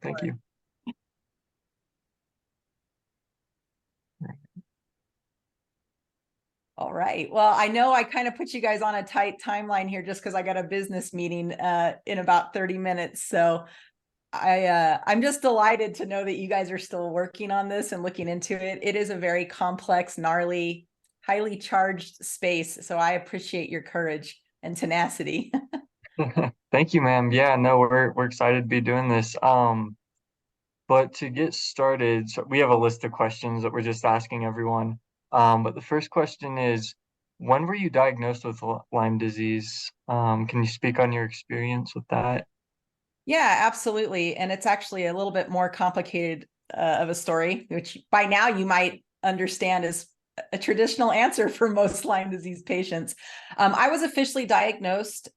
Thank you. All right. Well, I know I kind of put you guys on a tight timeline here just because I got a business meeting in about 30 minutes. So I'm just delighted to know that you guys are still working on this and looking into it. It is a very complex, gnarly, highly charged space. So I appreciate your courage and tenacity. Thank you, ma'am. Yeah, no, we're excited to be doing this. But to get started, so we have a list of questions that we're just asking everyone. But the first question is, when were you diagnosed with Lyme disease? Can you speak on your experience with that? Yeah, absolutely. And it's actually a little bit more complicated of a story, which by now you might understand is a traditional answer for most Lyme disease patients. I was officially diagnosed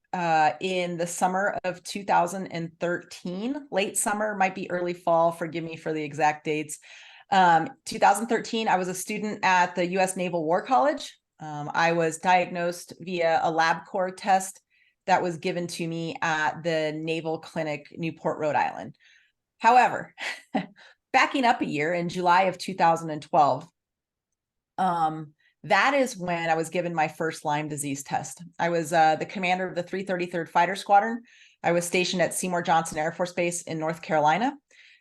in the summer of 2013, late summer, might be early fall. Forgive me for the exact dates. 2013, I was a student at the U.S. Naval War College. I was diagnosed via a LabCorp test that was given to me at the Naval Clinic, Newport, Rhode Island. However, backing up a year in July of 2012, that is when I was given my first Lyme disease test. I was the commander of the 333rd Fighter Squadron. I was stationed at Seymour Johnson Air Force Base in North Carolina.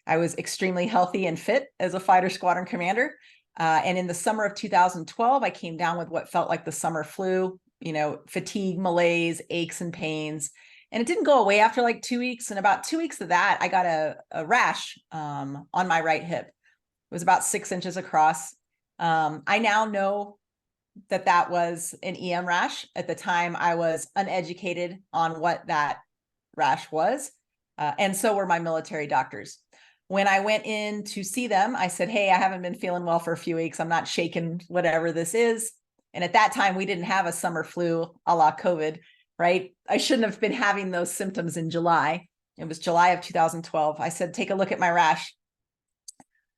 I was extremely healthy and fit as a fighter squadron commander. And in the summer of 2012, I came down with what felt like the summer flu, fatigue, malaise, aches and pains. And it didn't go away after like 2 weeks. And about 2 weeks of that, I got a rash on my right hip. It was about 6 inches across. I now know that was an EM rash. At the time, I was uneducated on what that rash was. And so were my military doctors. When I went in to see them, I said, hey, I haven't been feeling well for a few weeks. I'm not shaking whatever this is. And at that time, we didn't have a summer flu a la COVID, right? I shouldn't have been having those symptoms in July. It was July of 2012. I said, take a look at my rash.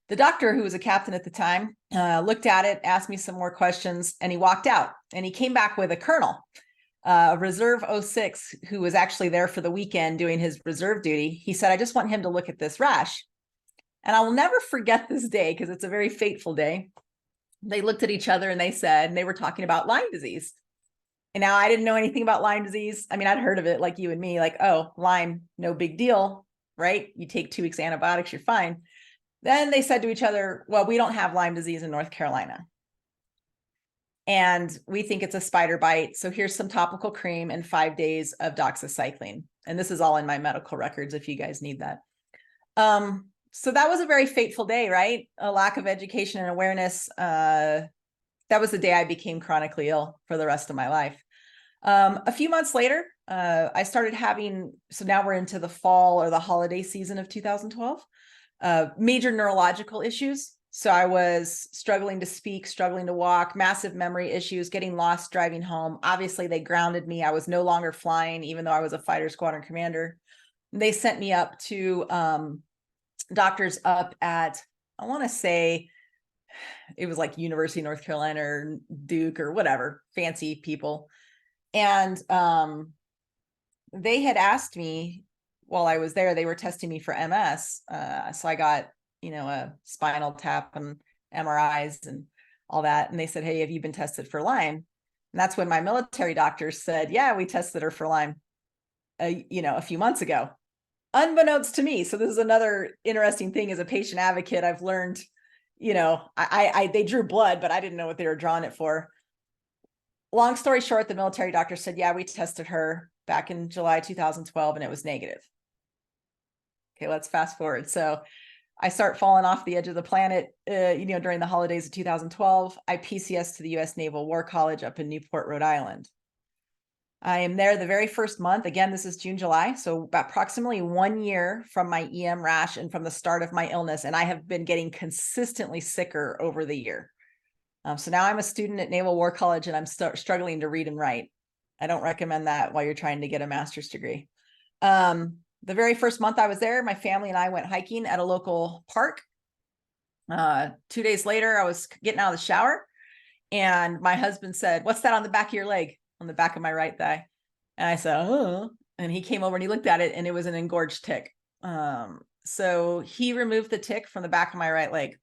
The doctor, who was a captain at the time, looked at it, asked me some more questions, and he walked out. And he came back with a colonel, a Reserve 06, who was actually there for the weekend doing his reserve duty. He said, I just want him to look at this rash. And I will never forget this day because it's a very fateful day. They looked at each other and they said, and they were talking about Lyme disease. And now I didn't know anything about Lyme disease. I mean, I'd heard of it like you and me, like, oh, Lyme, no big deal, right? You take 2 weeks antibiotics, you're fine. Then they said to each other, well, we don't have Lyme disease in North Carolina. And we think it's a spider bite. So here's some topical cream and 5 days of doxycycline. And this is all in my medical records if you guys need that. So that was a very fateful day, right? A lack of education and awareness. That was the day I became chronically ill for the rest of my life. A few months later, I started having, so now we're into the fall or the holiday season of 2012, major neurological issues. So I was struggling to speak, struggling to walk, massive memory issues, getting lost driving home. Obviously, they grounded me. I was no longer flying, even though I was a fighter squadron commander. They sent me up to doctors up at, I want to say it was like University of North Carolina or Duke or whatever, fancy people. And they had asked me while I was there, they were testing me for MS. So I got, a spinal tap and MRIs and all that. And they said, hey, have you been tested for Lyme? And that's when my military doctors said, yeah, we tested her for Lyme, a few months ago, unbeknownst to me. So this is another interesting thing as a patient advocate. I've learned, they drew blood, but I didn't know what they were drawing it for. Long story short, the military doctor said, yeah, we tested her back in July 2012 and it was negative. Okay, let's fast forward. So I start falling off the edge of the planet, during the holidays of 2012. I PCS to the U.S. Naval War College up in Newport, Rhode Island. I am there the very first month. Again, this is June, July. So approximately 1 year from my EM rash and from the start of my illness. And I have been getting consistently sicker over the year. So now I'm a student at Naval War College and I'm struggling to read and write. I don't recommend that while you're trying to get a master's degree. The very first month I was there, my family and I went hiking at a local park. 2 days later, I was getting out of the shower and my husband said, what's that on the back of your leg? On the back of my right thigh. And I said, oh, and he came over and he looked at it and it was an engorged tick. So he removed the tick from the back of my right leg.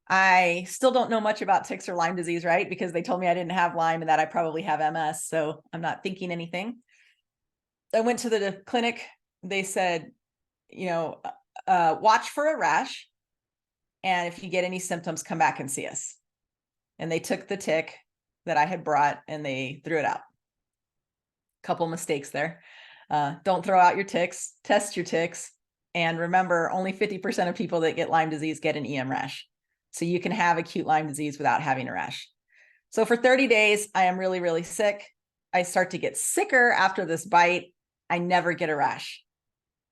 I still don't know much about ticks or Lyme disease, right? Because they told me I didn't have Lyme and that I probably have MS. So I'm not thinking anything. I went to the clinic. They said, watch for a rash. And if you get any symptoms, come back and see us. And they took the tick that I had brought and they threw it out. Couple mistakes there. Don't throw out your ticks, test your ticks. And remember, only 50% of people that get Lyme disease get an EM rash. So you can have acute Lyme disease without having a rash. So for 30 days, I am really, really sick. I start to get sicker after this bite. I never get a rash.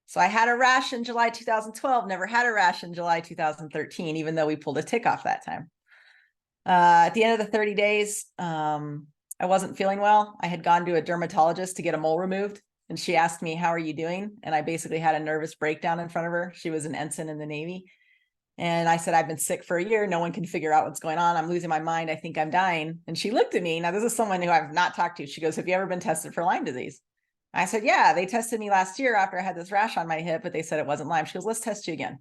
So I had a rash in July 2012, never had a rash in July 2013, even though we pulled a tick off that time. At the end of the 30 days, I wasn't feeling well. I had gone to a dermatologist to get a mole removed. And she asked me, how are you doing? And I basically had a nervous breakdown in front of her. She was an ensign in the Navy. And I said, I've been sick for a year. No one can figure out what's going on. I'm losing my mind. I think I'm dying. And she looked at me. Now, this is someone who I've not talked to. She goes, have you ever been tested for Lyme disease? I said, yeah, they tested me last year after I had this rash on my hip, but they said it wasn't Lyme. She goes, let's test you again.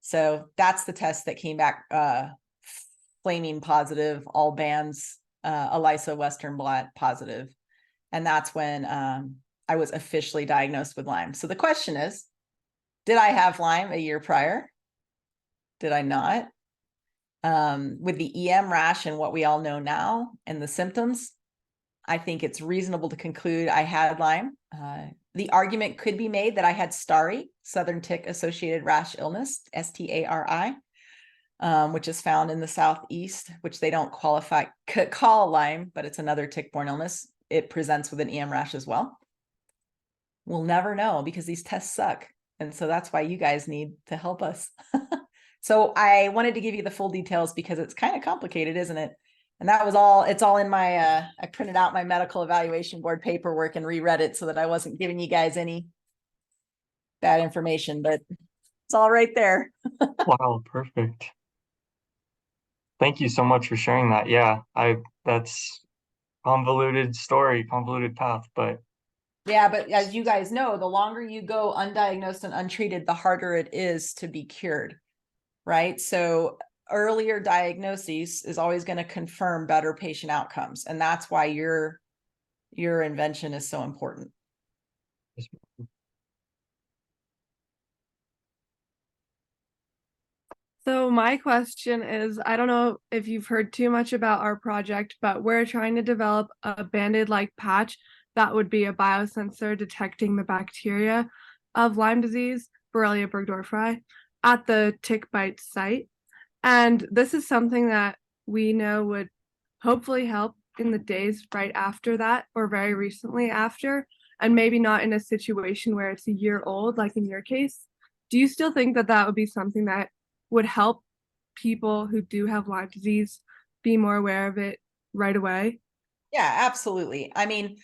So that's the test that came back flaming positive, all bands, ELISA Western blot positive. And that's when I was officially diagnosed with Lyme. So the question is, did I have Lyme a year prior? Did I not? With the EM rash and what we all know now and the symptoms, I think it's reasonable to conclude I had Lyme. The argument could be made that I had STARI, Southern Tick Associated Rash Illness, STARI, which is found in the Southeast, which they don't call Lyme, but it's another tick-borne illness. It presents with an EM rash as well. We'll never know because these tests suck. And so that's why you guys need to help us. So I wanted to give you the full details because it's kind of complicated, isn't it? And that was all, it's all in my, I printed out my medical evaluation board paperwork and reread it so that I wasn't giving you guys any bad information, but it's all right there. Wow, perfect. Thank you so much for sharing that. Yeah, that's convoluted story, convoluted path, but Yeah, but as you guys know, the longer you go undiagnosed and untreated, the harder it is to be cured, right? So earlier diagnoses is always going to confirm better patient outcomes. And that's why your invention is so important. So my question is, I don't know if you've heard too much about our project, but we're trying to develop a Band-Aid-like patch that would be a biosensor detecting the bacteria of Lyme disease, Borrelia burgdorferi, at the tick bite site. And this is something that we know would hopefully help in the days right after that or very recently after, and maybe not in a situation where it's a year old, like in your case. Do you still think that that would be something that would help people who do have Lyme disease be more aware of it right away? Yeah, absolutely. I mean,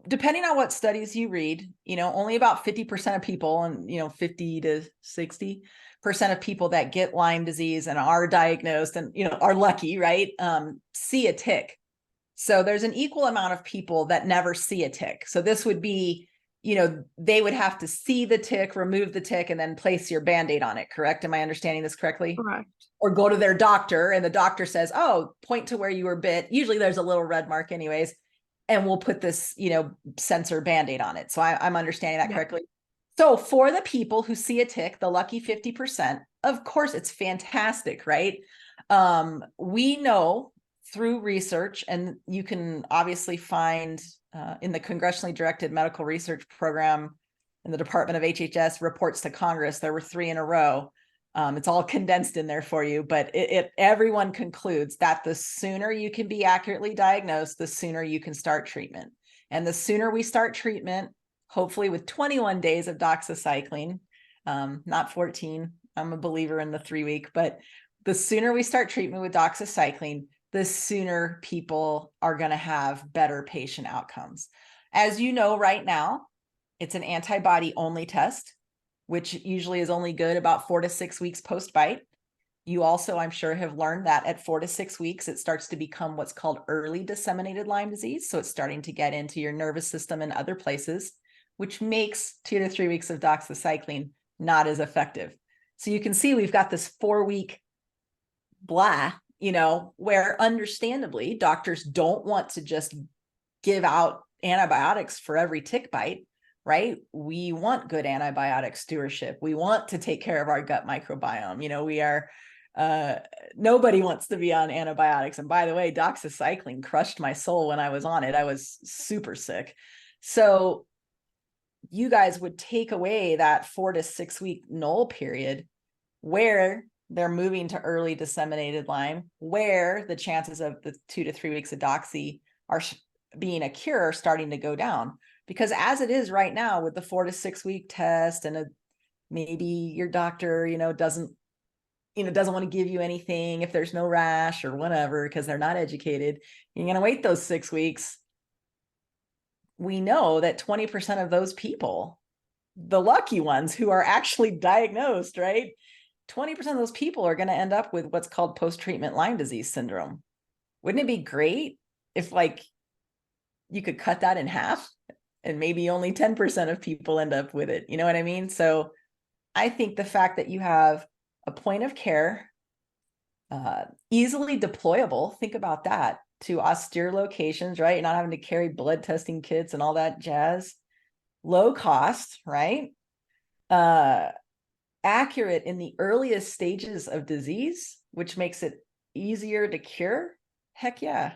depending on what studies you read, only about 50% of people and, 50 to 60% of people that get Lyme disease and are diagnosed and, are lucky, right? See a tick. So there's an equal amount of people that never see a tick. So this would be, they would have to see the tick, remove the tick, and then place your Band-Aid on it. Correct? Am I understanding this correctly? Correct. Or go to their doctor and the doctor says, oh, point to where you were bit. Usually there's a little red mark anyways. And we'll put this, sensor Band-Aid on it. So I'm understanding that correctly. So for the people who see a tick, the lucky 50%, of course, it's fantastic, right? We know through research, and you can obviously find in the congressionally directed medical research program in the Department of HHS reports to Congress, there were 3 in a row. It's all condensed in there for you, but everyone concludes that the sooner you can be accurately diagnosed, the sooner you can start treatment. And the sooner we start treatment, hopefully with 21 days of doxycycline, not 14. I'm a believer in the 3-week, but the sooner we start treatment with doxycycline, the sooner people are going to have better patient outcomes. As you know, right now, it's an antibody only test, which usually is only good about 4 to 6 weeks post-bite. You also, I'm sure, have learned that at 4 to 6 weeks, it starts to become what's called early disseminated Lyme disease. So it's starting to get into your nervous system and other places, which makes 2 to 3 weeks of doxycycline not as effective. So you can see we've got this 4-week blah, where understandably doctors don't want to just give out antibiotics for every tick bite, right? We want good antibiotic stewardship. We want to take care of our gut microbiome. We are, nobody wants to be on antibiotics. And by the way, doxycycline crushed my soul when I was on it. I was super sick. So you guys would take away that 4 to 6 week null period where they're moving to early disseminated Lyme, where the chances of the 2 to 3 weeks of doxy are being a cure are starting to go down. Because as it is right now with the 4 to 6 week test, and maybe your doctor, doesn't want to give you anything if there's no rash or whatever, because they're not educated, you're going to wait those 6 weeks. We know that 20% of those people, the lucky ones who are actually diagnosed, right? 20% of those people are going to end up with what's called post-treatment Lyme disease syndrome. Wouldn't it be great if you could cut that in half and maybe only 10% of people end up with it? You know what I mean? So I think the fact that you have a point of care, easily deployable, think about that, to austere locations, right? You're not having to carry blood testing kits and all that jazz. Low cost, right? Accurate in the earliest stages of disease, which makes it easier to cure. Heck yeah.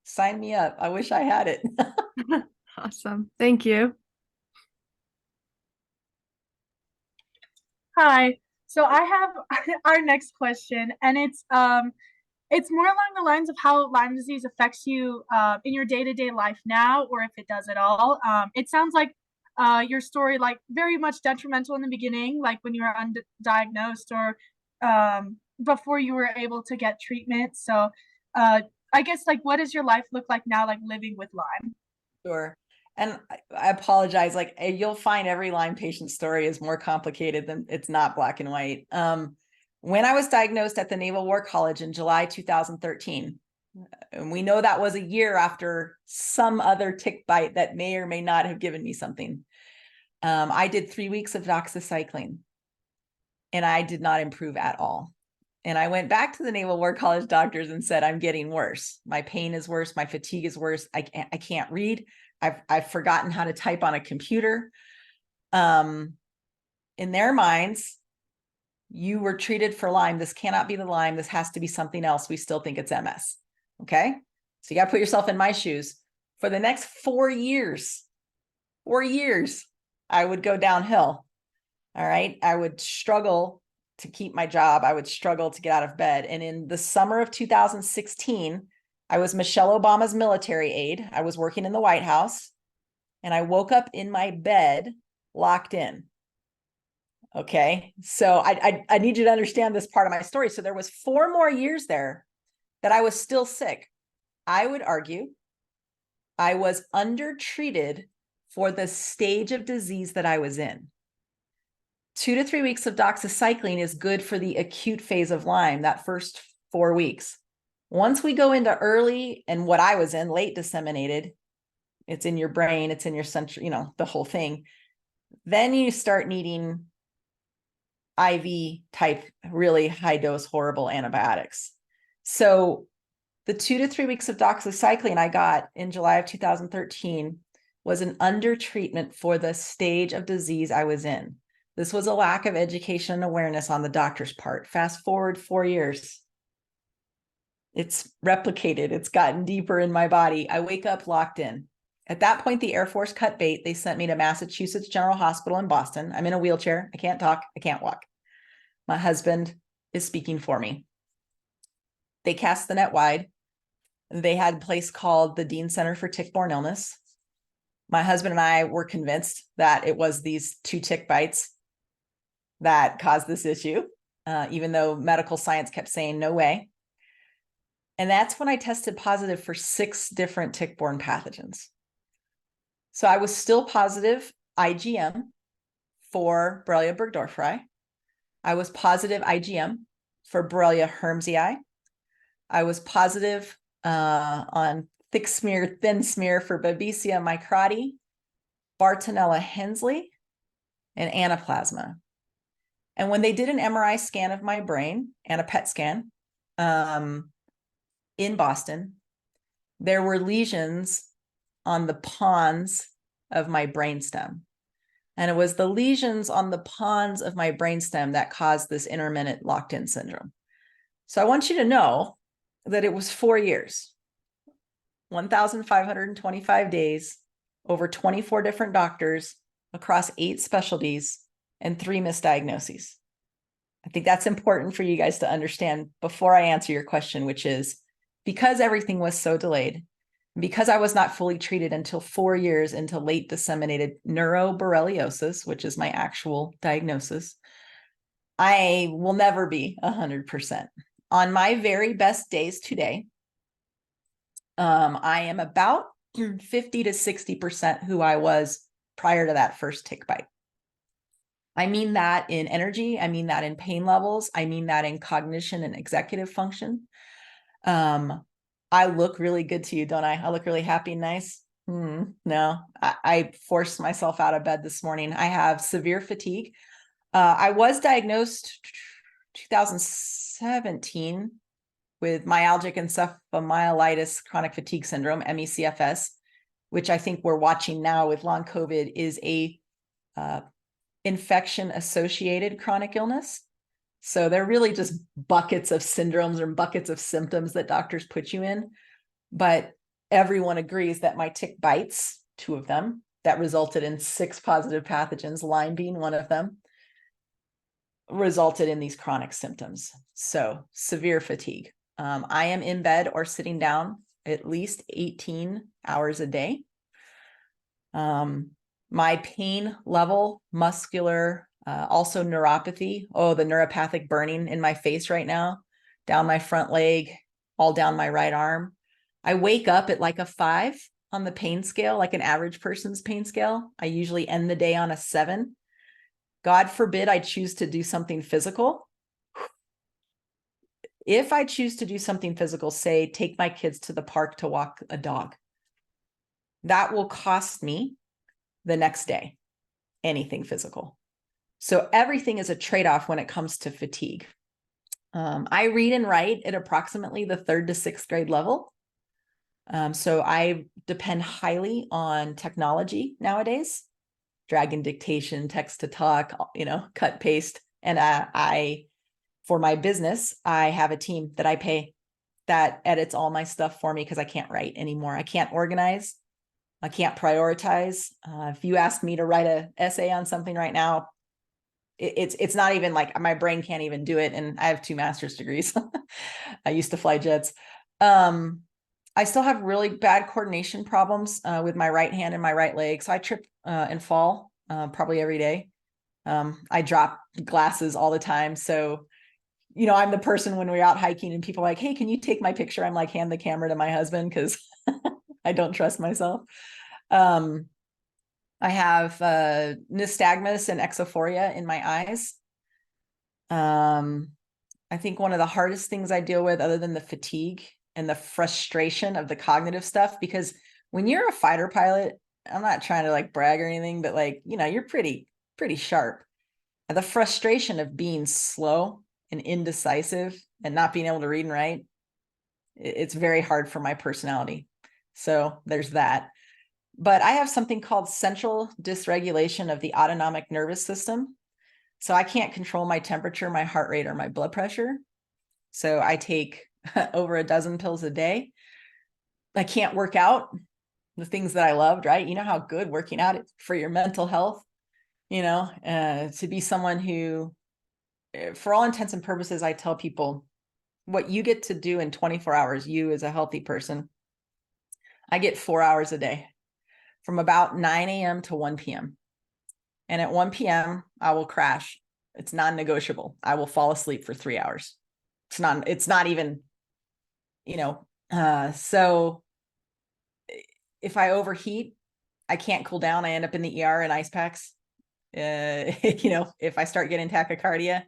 Sign me up. I wish I had it. Awesome. Thank you. Hi. So I have our next question, and it's more along the lines of how Lyme disease affects you in your day-to-day life now, or if it does at all. It sounds like your story, like, very much detrimental in the beginning, like when you were undiagnosed or before you were able to get treatment. So I guess, like, what does your life look like now, like living with Lyme? Sure. And I apologize. Like, you'll find every Lyme patient story is more complicated than it's not black and white. When I was diagnosed at the Naval War College in July 2013, and we know that was a year after some other tick bite that may or may not have given me something. I did 3 weeks of doxycycline, and I did not improve at all. And I went back to the Naval War College doctors and said, I'm getting worse. My pain is worse. My fatigue is worse. I can't read. I've forgotten how to type on a computer. In their minds, you were treated for Lyme. This cannot be the Lyme. This has to be something else. We still think it's MS. Okay. So you got to put yourself in my shoes. For the next 4 years, I would go downhill. All right. I would struggle to keep my job. I would struggle to get out of bed. And in the summer of 2016, I was Michelle Obama's military aide. I was working in the White House, and I woke up in my bed locked in. Okay. So I need you to understand this part of my story. So there was 4 more years there that I was still sick. I would argue I was undertreated for the stage of disease that I was in. 2 to 3 weeks of doxycycline is good for the acute phase of Lyme, that first 4 weeks. Once we go into early, and what I was in, late disseminated, it's in your brain, it's in your central, the whole thing. Then you start needing IV type, really high dose, horrible antibiotics. So the 2 to 3 weeks of doxycycline I got in July of 2013 was an under treatment for the stage of disease I was in. This was a lack of education and awareness on the doctor's part. Fast forward 4 years. It's replicated. It's gotten deeper in my body. I wake up locked in. At that point, the Air Force cut bait. They sent me to Massachusetts General Hospital in Boston. I'm in a wheelchair. I can't talk. I can't walk. My husband is speaking for me. They cast the net wide. They had a place called the Dean Center for Tick-Borne Illness. My husband and I were convinced that it was these 2 tick bites that caused this issue, even though medical science kept saying no way. And that's when I tested positive for 6 different tick-borne pathogens. So I was still positive IgM for Borrelia burgdorferi. I was positive IgM for Borrelia hermsii. I was positive on thick smear, thin smear for Babesia microti, Bartonella hensley, and Anaplasma. And when they did an MRI scan of my brain and a PET scan in Boston, there were lesions on the pons of my brainstem. And it was the lesions on the pons of my brainstem that caused this intermittent locked-in syndrome. So I want you to know that it was 4 years, 1,525 days, over 24 different doctors across 8 specialties and 3 misdiagnoses. I think that's important for you guys to understand before I answer your question, which is because everything was so delayed, because I was not fully treated until 4 years into late disseminated neuroborreliosis, which is my actual diagnosis, I will never be 100%. On my very best days today, I am about 50 to 60% who I was prior to that first tick bite. I mean that in energy. I mean that in pain levels. I mean that in cognition and executive function. I look really good to you, don't I? I look really happy and nice. No, I forced myself out of bed this morning. I have severe fatigue. I was diagnosed 2017 with myalgic encephalomyelitis chronic fatigue syndrome, MECFS, which I think we're watching now with long COVID is a infection-associated chronic illness. So they're really just buckets of syndromes or buckets of symptoms that doctors put you in. But everyone agrees that my tick bites, 2 of them, that resulted in 6 positive pathogens, Lyme being one of them, resulted in these chronic symptoms. So severe fatigue. I am in bed or sitting down at least 18 hours a day. My pain level, muscular, also neuropathy. Oh, the neuropathic burning in my face right now, down my front leg, all down my right arm. I wake up at like a 5 on the pain scale, like an average person's pain scale. I usually end the day on a 7. God forbid I choose to do something physical. If I choose to do something physical, say, take my kids to the park to walk a dog, that will cost me the next day, anything physical. So everything is a trade-off when it comes to fatigue. I read and write at approximately the 3rd to 6th grade level. So I depend highly on technology nowadays, dragon dictation, text to talk, cut, paste. And for my business, I have a team that I pay that edits all my stuff for me because I can't write anymore. I can't organize. I can't prioritize. If you ask me to write an essay on something right now, it's not even like my brain can't even do it. And I have 2 master's degrees. I used to fly jets. I still have really bad coordination problems with my right hand and my right leg. So I trip and fall probably every day. I drop glasses all the time. So, I'm the person when we're out hiking and people are like, hey, can you take my picture? I'm like, hand the camera to my husband because I don't trust myself. I have nystagmus and exophoria in my eyes. I think one of the hardest things I deal with, other than the fatigue and the frustration of the cognitive stuff, because when you're a fighter pilot, I'm not trying to like brag or anything, but you're pretty sharp. And the frustration of being slow and indecisive and not being able to read and write, it's very hard for my personality. So there's that. But I have something called central dysregulation of the autonomic nervous system. So I can't control my temperature, my heart rate, or my blood pressure. So I take over a dozen pills a day. I can't work out the things that I loved, right? You know how good working out is for your mental health, to be someone who, for all intents and purposes, I tell people what you get to do in 24 hours, you as a healthy person, I get 4 hours a day from about 9 a.m. to 1 p.m. And at 1 p.m., I will crash. It's non-negotiable. I will fall asleep for 3 hours. It's not even, so if I overheat, I can't cool down. I end up in the ER in ice packs. If I start getting tachycardia.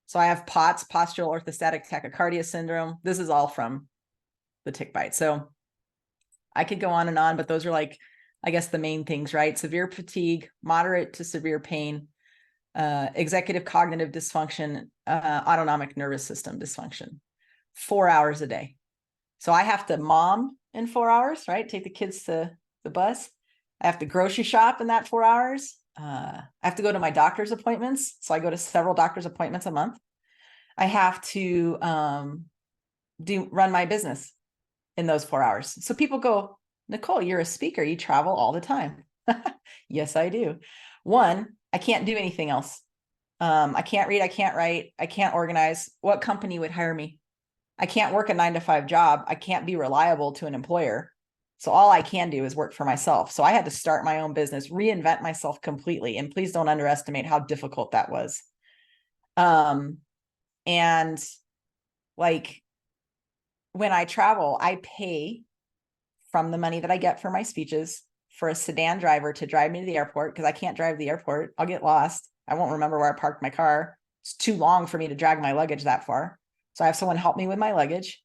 So I have POTS, postural orthostatic tachycardia syndrome. This is all from the tick bite. So I could go on and on, but those are I guess the main things, right? Severe fatigue, moderate to severe pain, executive cognitive dysfunction, autonomic nervous system dysfunction, 4 hours a day. So I have to mom in 4 hours, right? Take the kids to the bus. I have to grocery shop in that 4 hours. I have to go to my doctor's appointments. So I go to several doctor's appointments a month. I have to run my business in those 4 hours. So people go, Nicole, you're a speaker. You travel all the time. Yes, I do. One, I can't do anything else. I can't read. I can't write. I can't organize. What company would hire me? I can't work a 9-to-5 job. I can't be reliable to an employer. So all I can do is work for myself. So I had to start my own business, reinvent myself completely. And please don't underestimate how difficult that was. And like when I travel, I pay from the money that I get for my speeches for a sedan driver to drive me to the airport because I can't drive to the airport. I'll get lost. I won't remember where I parked my car. It's too long for me to drag my luggage that far. So I have someone help me with my luggage.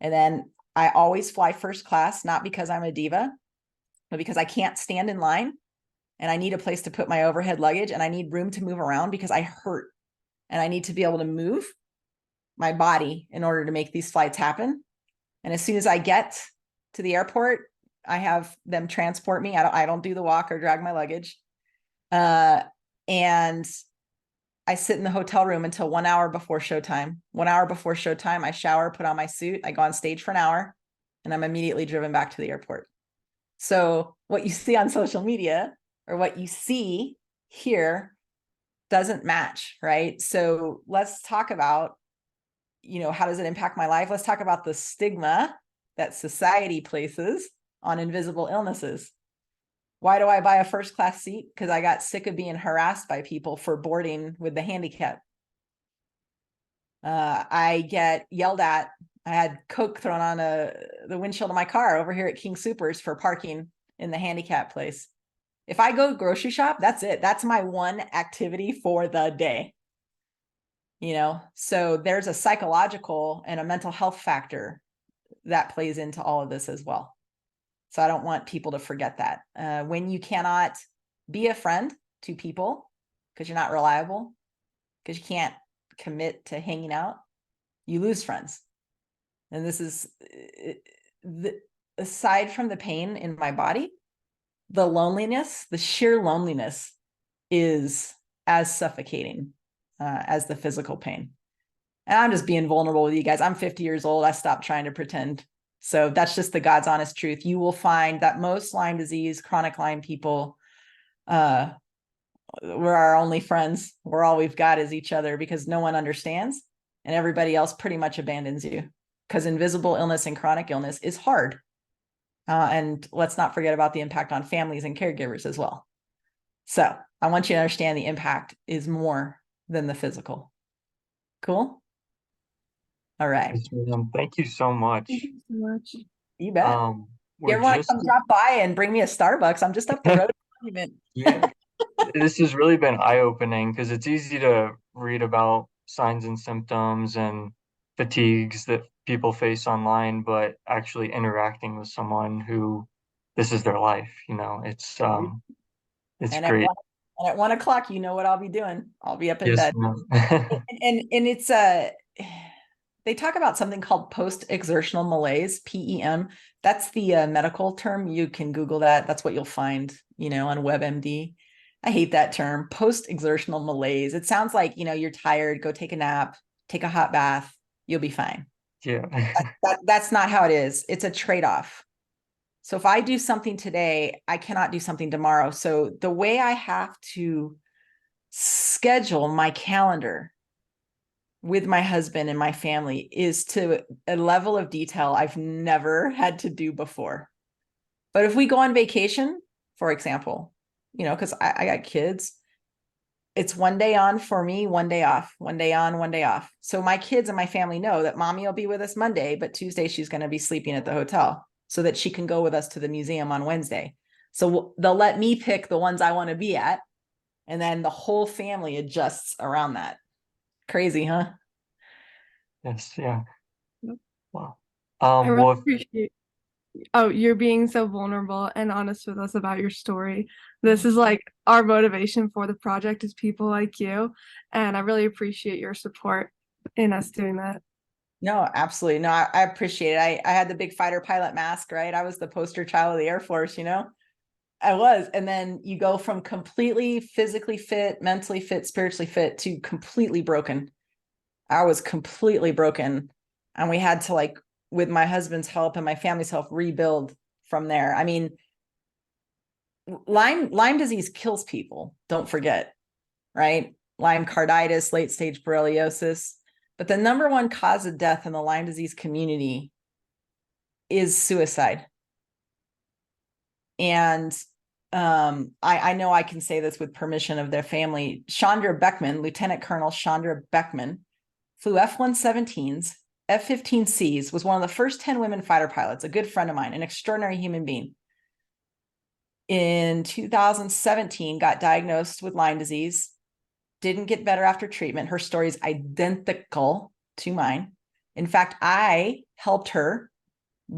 And then I always fly first class, not because I'm a diva, but because I can't stand in line and I need a place to put my overhead luggage and I need room to move around because I hurt and I need to be able to move my body in order to make these flights happen. And as soon as I get to the airport, I have them transport me. I don't do the walk or drag my luggage. And I sit in the hotel room until 1 hour before showtime. 1 hour before showtime, I shower, put on my suit, I go on stage for an hour, and I'm immediately driven back to the airport. So what you see on social media or what you see here doesn't match, right? So let's talk about, how does it impact my life? Let's talk about the stigma that society places on invisible illnesses. Why do I buy a first class seat? Because I got sick of being harassed by people for boarding with the handicap. I get yelled at. I had Coke thrown on the windshield of my car over here at King Soopers for parking in the handicap place. If I go grocery shop, that's it. That's my one activity for the day. So there's a psychological and a mental health factor that plays into all of this as well. So I don't want people to forget that. When you cannot be a friend to people because you're not reliable, because you can't commit to hanging out, you lose friends. And this is, aside from the pain in my body, the loneliness, the sheer loneliness is as suffocating as the physical pain. And I'm just being vulnerable with you guys. I'm 50 years old. I stopped trying to pretend. So that's just the God's honest truth. You will find that most Lyme disease, chronic Lyme people, we're our only friends. We're all we've got is each other because no one understands and everybody else pretty much abandons you because invisible illness and chronic illness is hard. And let's not forget about the impact on families and caregivers as well. So I want you to understand the impact is more than the physical. Cool? All right. Yes, ma'am. Thank you so much. Thank you so much. You bet. You We're ever want to just come drop by and bring me a Starbucks? I'm just up the road. yeah, this has really been eye-opening because it's easy to read about signs and symptoms and fatigues that people face online, but actually interacting with someone who this is their life, it's And great. at 1 o'clock, you know what I'll be doing. I'll be up in Yes, bed. ma'am. And it's they talk about something called post-exertional malaise, PEM. That's the medical term. You can Google that. That's what you'll find, on WebMD. I hate that term, post-exertional malaise. It sounds like, you're tired, go take a nap, take a hot bath, you'll be fine. Yeah. That's not how it is. It's a trade-off. So if I do something today, I cannot do something tomorrow. So the way I have to schedule my calendar with my husband and my family is to a level of detail I've never had to do before. But if we go on vacation, for example, because I got kids, it's 1 day on for me, 1 day off, 1 day on, 1 day off. So my kids and my family know that mommy will be with us Monday, but Tuesday she's going to be sleeping at the hotel so that she can go with us to the museum on Wednesday. So they'll let me pick the ones I want to be at. And then the whole family adjusts around that. Crazy, huh? Yes, yeah. Yep. Wow. I really Well, appreciate you're being so vulnerable and honest with us about your story. This is like our motivation for the project is people like you. And I really appreciate your support in us doing that. No, absolutely. No, I appreciate it. I had the big fighter pilot mask, right? I was the poster child of the Air Force, you know? I was. And then you go from completely physically fit, mentally fit, spiritually fit to completely broken. I was completely broken. And we had to, like, with my husband's help and my family's help, rebuild from there. I mean, Lyme disease kills people. Don't forget, right? Lyme carditis, late stage borreliosis. But the number one cause of death in the Lyme disease community is suicide. And I know I can say this with permission of their family. Chandra Beckman, Lieutenant Colonel Chandra Beckman, flew F-117s, F-15Cs, was one of the first 10 women fighter pilots, a good friend of mine, an extraordinary human being. In 2017, got diagnosed with Lyme disease, didn't get better after treatment. Her story is identical to mine. In fact, I helped her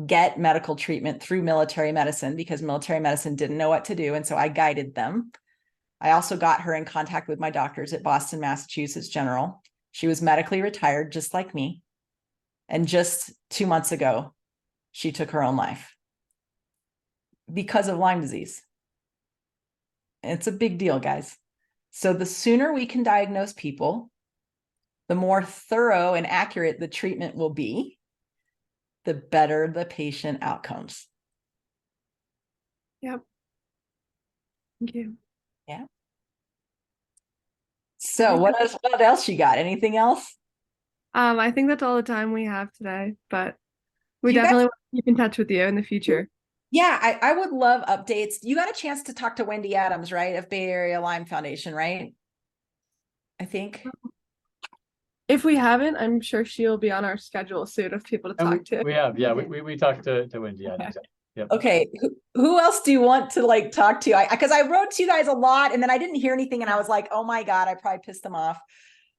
get medical treatment through military medicine because military medicine didn't know what to do. And so I guided them. I also got her in contact with my doctors at Boston, Massachusetts General. She was medically retired, just like me. And just 2 months ago, she took her own life because of Lyme disease. It's a big deal, guys. So the sooner we can diagnose people, the more thorough and accurate the treatment will be, the better the patient outcomes. Yep. Thank you. Yeah. So what else you got? Anything else? I think that's all the time we have today, but we Do you guys- definitely want to keep in touch with you in the future. Yeah, I would love updates. You got a chance to talk to Wendy Adams, right? Of Bay Area Lyme Foundation, right? I think. If we haven't, I'm sure she'll be on our schedule soon of people to talk to. We have, yeah, we talked to Wendy. Yeah, exactly. Yep. Okay, who else do you want to like talk to? Because I wrote to you guys a lot and then I didn't hear anything and I was like, oh my God, I probably pissed them off.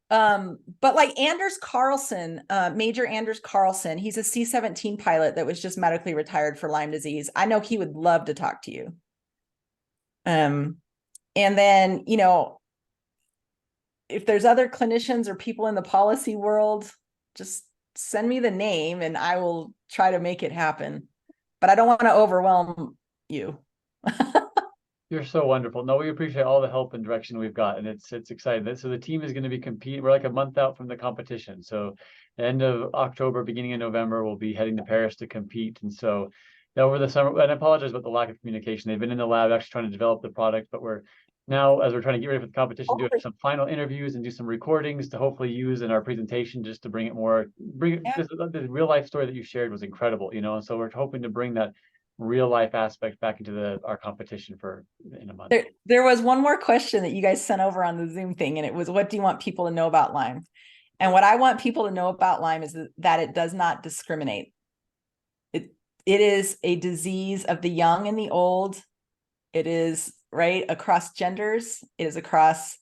But like Anders Carlson, Major Anders Carlson, he's a C-17 pilot that was just medically retired for Lyme disease. I know he would love to talk to you. And then, you know, if there's other clinicians or people in the policy world, just send me the name and I will try to make it happen. But I don't want to overwhelm you. You're so wonderful. No, we appreciate all the help and direction we've got, and it's exciting. So the team is going to be competing. We're like a month out from the competition. So end of October, beginning of November, we'll be heading to Paris to compete. And so over the summer, and I apologize about the lack of communication. They've been in the lab actually trying to develop the product, but we're now, as we're trying to get ready for the competition, doing some final interviews and do some recordings to hopefully use in our presentation just to bring it more, the real life story that you shared was incredible, you know, and so we're hoping to bring that real life aspect back into our competition in a month. There was one more question that you guys sent over on the Zoom thing, and it was, what do you want people to know about Lyme? And what I want people to know about Lyme is that it does not discriminate. It is a disease of the young and the old. It is right across genders. It is across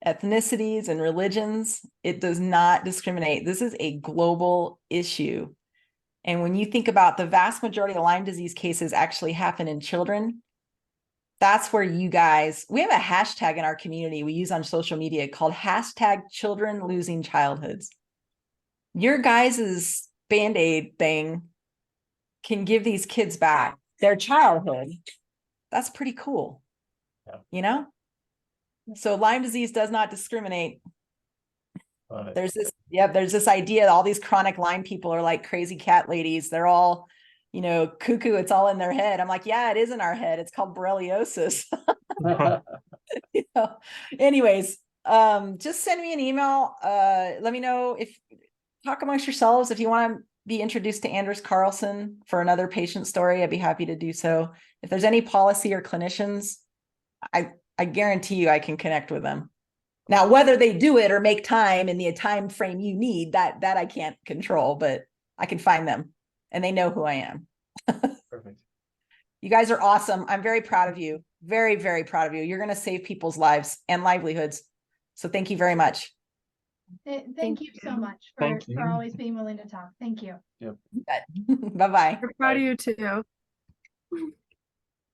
ethnicities and religions. It does not discriminate. This is a global issue. And when you think about the vast majority of Lyme disease cases actually happen in children, that's where you guys, we have a hashtag in our community we use on social media called #children losing childhoods. Your guys's Band-Aid thing can give these kids back their childhood. That's pretty cool. Yeah. You know? So Lyme disease does not discriminate. There's this idea that all these chronic Lyme people are like crazy cat ladies. They're all, you know, cuckoo. It's all in their head. I'm like, yeah, it is in our head. It's called borreliosis. You know? Anyways, just send me an email. Let me know talk amongst yourselves. If you want to be introduced to Anders Carlson for another patient story, I'd be happy to do so. If there's any policy or clinicians, I guarantee you I can connect with them. Now, whether they do it or make time in the time frame you need, that I can't control, but I can find them and they know who I am. Perfect. You guys are awesome. I'm very proud of you. Very, very proud of you. You're going to save people's lives and livelihoods. So thank you very much. Thank you so much for always being willing to talk. Thank you. Yep. Bye-bye. We're proud of you too.